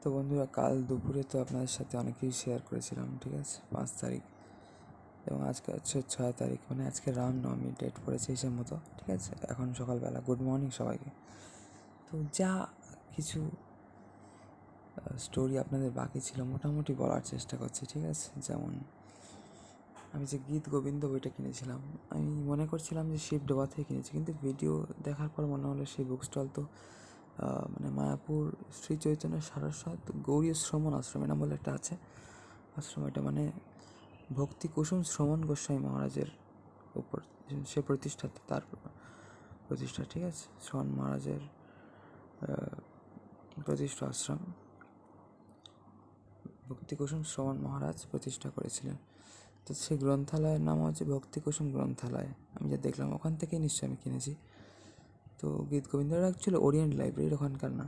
তো বন্ধুরা, কাল দুপুরে তো আপনাদের সাথে অনেক কিছু শেয়ার করেছিলাম, ঠিক আছে? 5 তারিখ এবং আজকে হচ্ছে 6 তারিখ, মানে আজকে রামনবমী ডেট পড়েছে হিসেব মতো, ঠিক আছে? এখন সকালবেলা গুড মর্নিং সবাইকে। তো যা কিছু স্টোরি আপনাদের বাকি ছিল মোটামুটি বলার চেষ্টা করছি, ঠিক আছে? যেমন আমি যে গীত গোবিন্দ বইটা কিনেছিলাম, আমি মনে করছিলাম যে শিবডোবা থেকে কিনেছি, কিন্তু ভিডিও দেখার পর মনে হলো সেই বুক স্টল তো মানে মায়াপুর শ্রী চৈতন্য সারস্বত গৌরী শ্রমণ আশ্রম নাম বলে একটা আছে আশ্রম। এটা মানে ভক্তি কুসুম শ্রমণ গোস্বামী মহারাজের উপর সে প্রতিষ্ঠাতা, তার প্রতিষ্ঠা, ঠিক আছে? শ্রমণ মহারাজের প্রতিষ্ঠা আশ্রম ভক্তি কুসুম শ্রমণ মহারাজ প্রতিষ্ঠা করেছিলেন। তো সেই গ্রন্থালয়ের নাম হচ্ছে ভক্তি কুসুম গ্রন্থালয়। আমি যা দেখলাম ওখান থেকেই নিশ্চয়ই আমি কিনেছি। তো গীত গোবিন্দটা অ্যাকচুয়ালি ওরিয়েন্ট লাইব্রেরির ওখানকার না।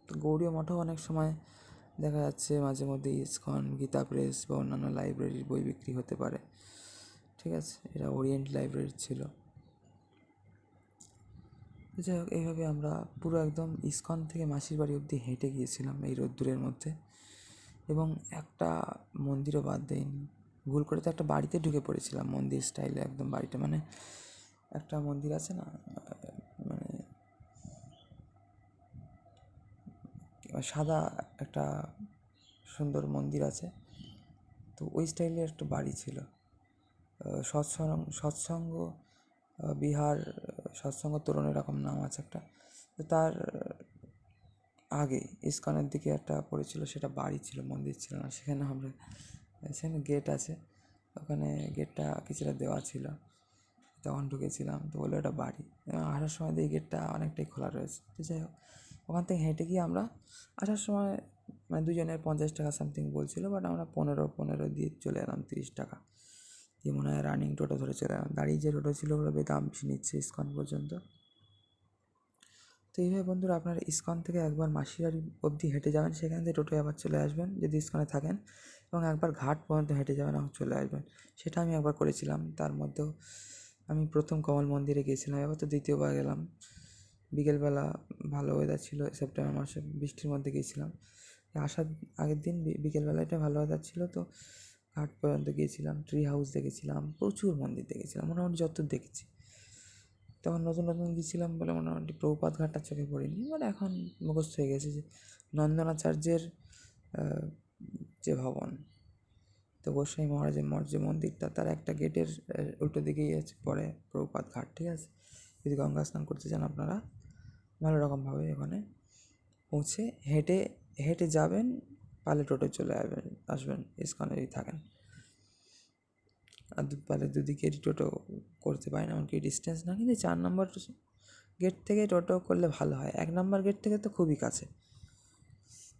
তো গৌড়ীয় মঠও অনেক সময় দেখা যাচ্ছে মাঝে মধ্যে ইসকন, গীতা প্রেস বা অন্যান্য লাইব্রেরির বই বিক্রি হতে পারে, ঠিক আছে? এটা ওরিয়েন্ট লাইব্রেরি ছিল। যাই হোক, এইভাবে আমরা পুরো একদম ইসকন থেকে মাসির বাড়ি অবধি হেঁটে গিয়েছিলাম এই রোদ্দুরের মধ্যে, এবং একটা মন্দিরও বাদ দেয়নি। ভুল করে তো একটা বাড়িতে ঢুকে পড়েছিলাম, মন্দির স্টাইলে একদম বাড়িটা, মানে একটা মন্দির আছে না, মানে সাদা একটা সুন্দর মন্দির আছে, তো ওই স্টাইলের একটা বাড়ি ছিল। সৎসঙ্গ বিহার, সৎসঙ্গ তরুণ এরকম নাম আছে একটা। তো তার আগে ইসকনের দিকে একটা পড়েছিল, সেটা বাড়ি ছিল, মন্দির ছিল না। সেখানে গেট আছে, ওখানে গেটটা কিছুটা দেওয়া ছিল। তখন ঢুকেছিলাম, তো বললো এটা বাড়ি, এবং আসার সময় এই গেটটা অনেকটাই খোলা রয়েছে। তো যাই হোক, ওখান থেকে হেঁটে গিয়ে আমরা আসার সময় মানে দুজনের 50 টাকা সামথিং বলছিল, বাট আমরা 15 দিয়ে চলে এলাম, 30 টাকা দিয়ে মনে হয় রানিং টোটো ধরে চলে এলাম। দাঁড়িয়ে যে টোটো ছিল ওগুলো দাম বেশি নিচ্ছে ইসকন পর্যন্ত। তো এইভাবে বন্ধুরা, আপনারা ইসকন থেকে একবার মাসিবাড়ি অবধি হেঁটে যাবেন, সেখান থেকে টোটোয় আবার চলে আসবেন যদি ইসকনে থাকেন, এবং একবার ঘাট পর্যন্ত হেঁটে যাবেন এবং চলে আসবেন। সেটা আমি একবার করেছিলাম। তার মধ্যেও আমি প্রথম কমল মন্দিরে গিয়েছিলাম, এবার তো দ্বিতীয়বার গেলাম। বিকেলবেলা ভালো ওয়েদার ছিল, সেপ্টেম্বর মাসে বৃষ্টির মধ্যে গিয়েছিলাম। আসার আগের দিন বিকেলবেলাটা ভালো ওয়েদার ছিল, তো ঘাট পর্যন্ত গিয়েছিলাম, ট্রি হাউস দেখেছিলাম, প্রচুর মন্দির দেখেছিলাম, মোটামুটি যত দেখেছি। তখন নতুন নতুন গিয়েছিলাম বলে মোটামুটি প্রভুপাদ ঘাটটা চোখে পড়েনি, বাট এখন মুখস্থ হয়ে গেছে যে নন্দনাচার্যের যে ভবন, তো গোস্বামী মহারাজের যে মন্দিরটা, তার একটা গেটের উল্টো দিকেই আছে পড়ে প্রভুপাদ ঘাট, ঠিক আছে? যদি গঙ্গা স্নান করতে চান আপনারা ভালো রকমভাবে ওখানে পৌঁছে হেঁটে হেঁটে যাবেন, পালে টোটো চলে আসবেন ইসকনে যদি থাকেন। আর পালে দুদিকেরই টোটো করতে পারেন, এমনকি ডিস্টেন্স না, কিন্তু 4 নম্বর গেট থেকে টোটো করলে ভালো হয়। 1 নম্বর গেট থেকে তো খুবই কাছে।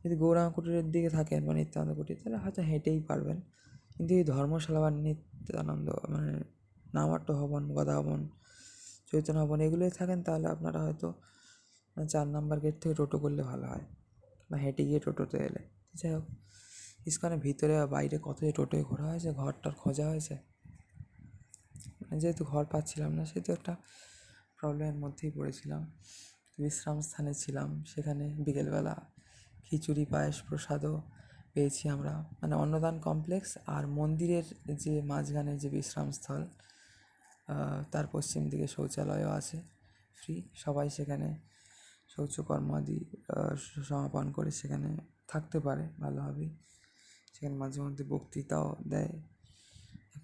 যদি গৌরাঙ্গ কুটিরের দিকে থাকেন বা নিত্যানন্দ কুটির, তাহলে হয়তো হেঁটেই পারবেন। কিন্তু এই ধর্মশালা বা নিত্যানন্দ মানে নামাট্য ভবন, গদা ভবন, চৈতন্য ভবন এগুলোই থাকেন, তাহলে আপনারা হয়তো 4 নম্বর গেট থেকে টোটো করলে ভালো হয়, বা হেঁটে গিয়ে টোটোতে এলে। যাই হোক, ইসকনের ভিতরে বা বাইরে কত যে টোটোয় ঘোরা হয়েছে, ঘরটার খোঁজা হয়েছে, যেহেতু ঘর পাচ্ছিলাম না, সেহেতু একটা প্রবলেমের মধ্যেই পড়েছিলাম। বিশ্রাম স্থানে ছিলাম, সেখানে বিকেলবেলা খিচুড়ি পায়েস প্রসাদও পেয়েছি আমরা, মানে অন্নদান কমপ্লেক্স আর মন্দিরের যে মাঝখানে যে বিশ্রামস্থল, তার পশ্চিম দিকে শৌচালয়ও আছে ফ্রি। সবাই সেখানে শৌচকর্ম আদি সমাপন করে সেখানে থাকতে পারে ভালোভাবেই। সেখানে মাঝে মধ্যে বক্তৃতাও দেয়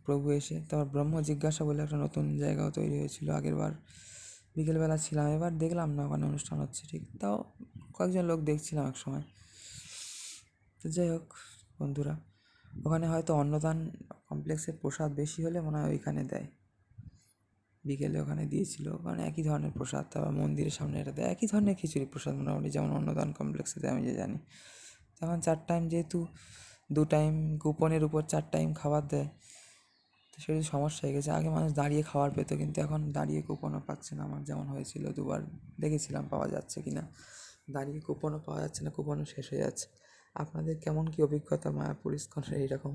প্রভু এসে। তারপর ব্রহ্ম জিজ্ঞাসা বলে একটা নতুন জায়গাও তৈরি হয়েছিল, আগেরবার বিকেলবেলা ছিলাম, এবার দেখলাম না ওখানে অনুষ্ঠান হচ্ছে ঠিক, তাও কয়েকজন লোক দেখছিলাম এক সময়। তো যাই হোক বন্ধুরা, ওখানে হয়তো অন্নদান কমপ্লেক্সের প্রসাদ বেশি হলে মনে হয় ওইখানে দেয়, বিকেলে ওখানে দিয়েছিল, ওখানে একই ধরনের প্রসাদ। তারপর মন্দিরের সামনে এটা দেয়, একই ধরনের খিচুড়ি প্রসাদ মোটামুটি, যেমন অন্নদান কমপ্লেক্সে দেয় আমি যে জানি। তখন 4 টাইম, যেহেতু 2 টাইম কুপনের উপর 4 টাইম খাবার দেয়, তো সেটা সমস্যা হয়ে গেছে। আগে মানুষ দাঁড়িয়ে খাবার পেত, কিন্তু এখন দাঁড়িয়ে কুপনও পাচ্ছে না। আমার যেমন হয়েছিল, 2বার দেখেছিলাম পাওয়া যাচ্ছে কি না, দাঁড়িয়ে কুপনও পাওয়া যাচ্ছে না, কুপনও শেষ হয়ে যাচ্ছে। আপনাদের কেমন কী অভিজ্ঞতা মায়াপুর ইস্কনের এইরকম,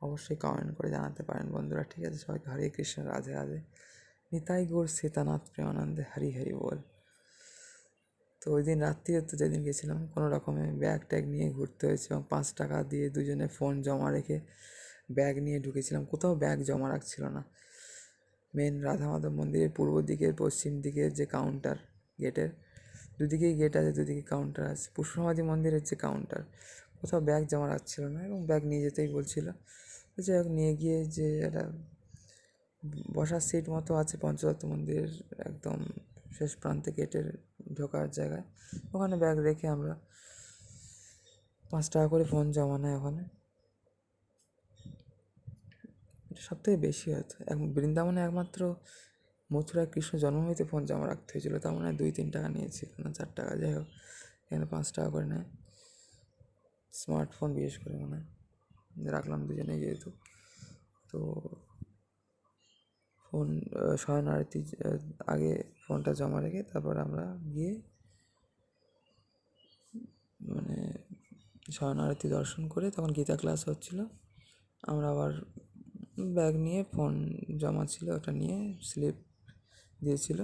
অবশ্যই কমেন্ট করে জানাতে পারেন বন্ধুরা, ঠিক আছে? সবাইকে হরে কৃষ্ণ, রাধে রাধে, নিতাই গৌর সীতানাথ প্রেমানন্দে, হরি হরি বল। তো ওই দিন রাত্রিরে তো যেদিন গেছিলাম কোনো রকমে ব্যাগ ট্যাগ নিয়ে ঘুরতে হয়েছে এবং 5 টাকা দিয়ে দুজনে ফোন জমা রেখে ব্যাগ নিয়ে ঢুকেছিলাম। কোথাও ব্যাগ জমা রাখছিল না। মেন রাধা মাধব মন্দিরের পূর্ব দিকের পশ্চিম দিকের যে কাউন্টার গেটের, দুদিকেই গেট আছে, দুদিকে কাউন্টার আছে। পুষ্পমাদি মন্দিরের যে কাউন্টার, কোথাও ব্যাগ জমা রাখছিল না এবং ব্যাগ নিয়ে যেতেই বলছিল। তো যাই হোক, নিয়ে গিয়ে যে একটা বসার সিট মতো আছে পঞ্চদত্ত মন্দিরের একদম শেষ প্রান্তে গেটের ঢোকার জায়গায়, ওখানে ব্যাগ রেখে আমরা 5 টাকা করে ফোন জমা নেয় ওখানে। এটা সব থেকে বেশি হয়তো বৃন্দাবনে একমাত্র মথুরায় কৃষ্ণ জন্ম হইতে ফোন জমা রাখতে হয়েছিল, তার মানে 2-3 টাকা নিয়েছিল না 4 টাকা, যাই হোক এখানে 5 টাকা করে নেয়। স্মার্টফোন বিশেষ করে মনে হয় রাখলাম দুজনেই যেহেতু। তো ফোন শয়ন আরতি আগে ফোনটা জমা রেখে তারপর আমরা গিয়ে মানে শয়ন আরতি দর্শন করে তখন গীতা ক্লাস হচ্ছিল। আমরা আবার ব্যাগ নিয়ে ফোন জমা ছিল ওটা নিয়ে স্লিপ দিয়েছিল,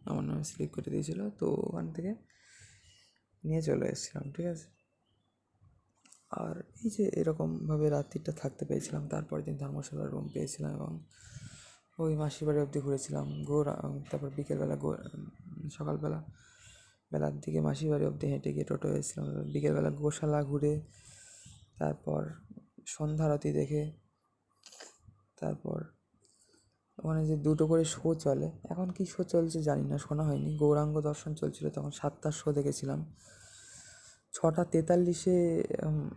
আমার নামে স্লিপ করে দিয়েছিল, তো ওখান থেকে নিয়ে চলে এসেছিলাম। ঠিক আছে, আর এই যে এরকমভাবে রাত্রিটা থাকতে পেয়েছিলাম। তারপর দিন ধর্মশালার রুম পেয়েছিলাম এবং ওই মাসির বাড়ি অবধি ঘুরেছিলাম। তারপর বিকেলবেলা সকালবেলা বেলার দিকে মাসির বাড়ি অবধি হেঁটে গিয়ে টোটো এসেছিলাম। বিকেলবেলা গোশালা ঘুরে তারপর সন্ধ্যা আরতি দেখে তারপর ওখানে যে 2টো করে শো চলে, এখন কি শো চলছে জানি না, শোনা হয়নি। গৌরাঙ্গ দর্শন চলছিল তখন, 7টার শো দেখেছিলাম। 6:43-এ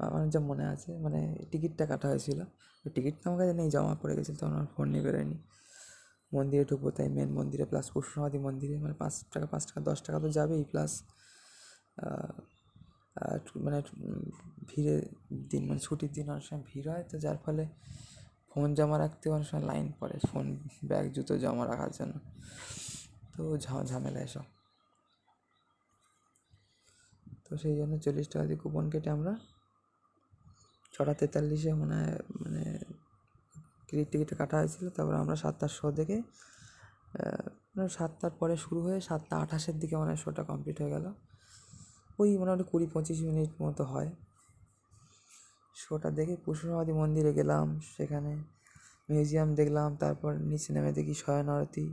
আমার যা মনে আছে, মানে টিকিটটা কাটা হয়েছিল, ওই টিকিটটা আমার কাছে নেই, জমা পড়ে গেছিলো, তখন আমার ফোন নিয়ে বেরোয়নি। মন্দিরে ঢুকবো তাই মেন মন্দিরে প্লাস পুষ্পমাদি মন্দিরে, মানে 5 টাকা 5 টাকা 10 টাকা তো যাবেই, প্লাস মানে ভিড়ের দিন, মানে ছুটির দিন অনেক সময় ভিড় হয়, তো যার ফলে ফোন জমা রাখতে অনেক সময় লাইন পড়ে ফোন ব্যাগ জুতো জমা রাখার জন্য, তো ঝামেলা এসব। তো সেই জন্য 40 টাকা দিয়ে কুপন কেটে আমরা 6:43-এ মনে হয় মানে টিকিটটা কাটা হয়েছিল। তারপর আমরা 7টার শো দেখে মানে 7টার পরে শুরু হয়ে 7:28-এর দিকে মানে শোটা কমপ্লিট হয়ে গেল। ওই মোটামুটি 20-25 মিনিট মতো হয়। শোটা দেখে পুষ্পমাদি মন্দিরে গেলাম, সেখানে মিউজিয়াম দেখলাম, তারপর নিচে নেমে দেখি শয়ন আরতি।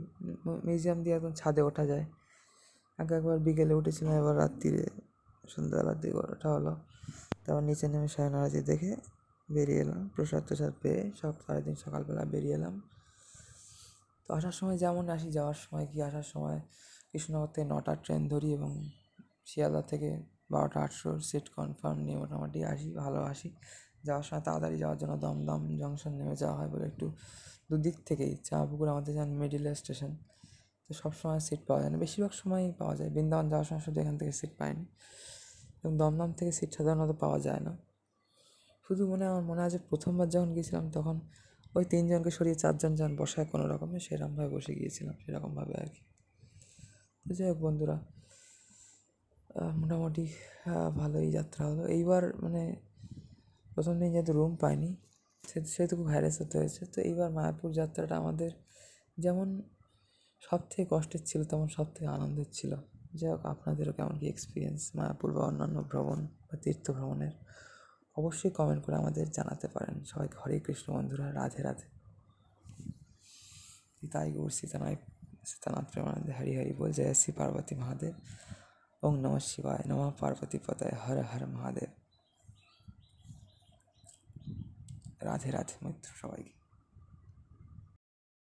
মিউজিয়াম দিয়ে একদম ছাদে ওঠা যায়। একবার বিকেলে উঠেছিলাম, এবার রাত্রিরে সন্ধ্যাবেলার দিকে ওঠা হলো। তারপর নিচে নেমে শয়ন আরতি দেখে বেরিয়ে এলাম, প্রসাদ টসাদ পেয়ে সব 3:30 সকালবেলা বেরিয়ে এলাম। তো আসার সময় যেমন আসি, যাওয়ার সময় কি আসার সময় কৃষ্ণনগর থেকে 9টার ট্রেন ধরি এবং শিয়ালদা থেকে 12:08 সিট কনফার্ম নিয়ে মোটামুটি আসি, ভালো আসি। যাওয়ার সময় তাড়াতাড়ি যাওয়ার জন্য দমদম জংশন নেমে যাওয়া হয় বলে একটু দুদিক থেকেই, চাঁপুকুর আমাদের যেমন মিডিলে স্টেশন, তো সবসময় সিট পাওয়া যায় না, বেশিরভাগ সময়ই পাওয়া যায়। বৃন্দাবন যাওয়ার সময় শুধু এখান থেকে সিট পাইনি, এবং দমদম থেকে সিট সাধারণত পাওয়া যায় না। শুধু আমার মনে আছে প্রথমবার যখন গিয়েছিলাম তখন ওই 3জনকে সরিয়ে 4জন যেন বসায় কোনো রকমে, সেরকমভাবে বসে গিয়েছিলাম, সেরকমভাবে আর কি। তো যাই হোক বন্ধুরা, মোটামুটি ভালোই যাত্রা হলো। এইবার মানে প্রথম দিন যেহেতু রুম পাইনি সেহেতু খুব হ্যারেস হতে হয়েছে। তো এইবার মায়াপুর যাত্রাটা আমাদের যেমন সব থেকে কষ্টের ছিল তেমন সব থেকে আনন্দের ছিল। যাই হোক, আপনাদেরও কেমন কী এক্সপিরিয়েন্স মায়াপুর বা অন্যান্য ভ্রমণ বা তীর্থ ভ্রমণের অবশ্যই কমেন্ট করে আমাদের জানাতে পারেন। সবাইকে হরে কৃষ্ণ বন্ধুরা, রাধে রাধে। তাই গৌর সীতানাথ প্রেমানন্দে হরি হরি বল। জয় শ্রী পার্বতী মহাদেব। ওং নমঃ শিবায় নমঃ পার্বতী পতায় হর হর মহাদেব। রাধে রাধে মিত্র সবাইকে।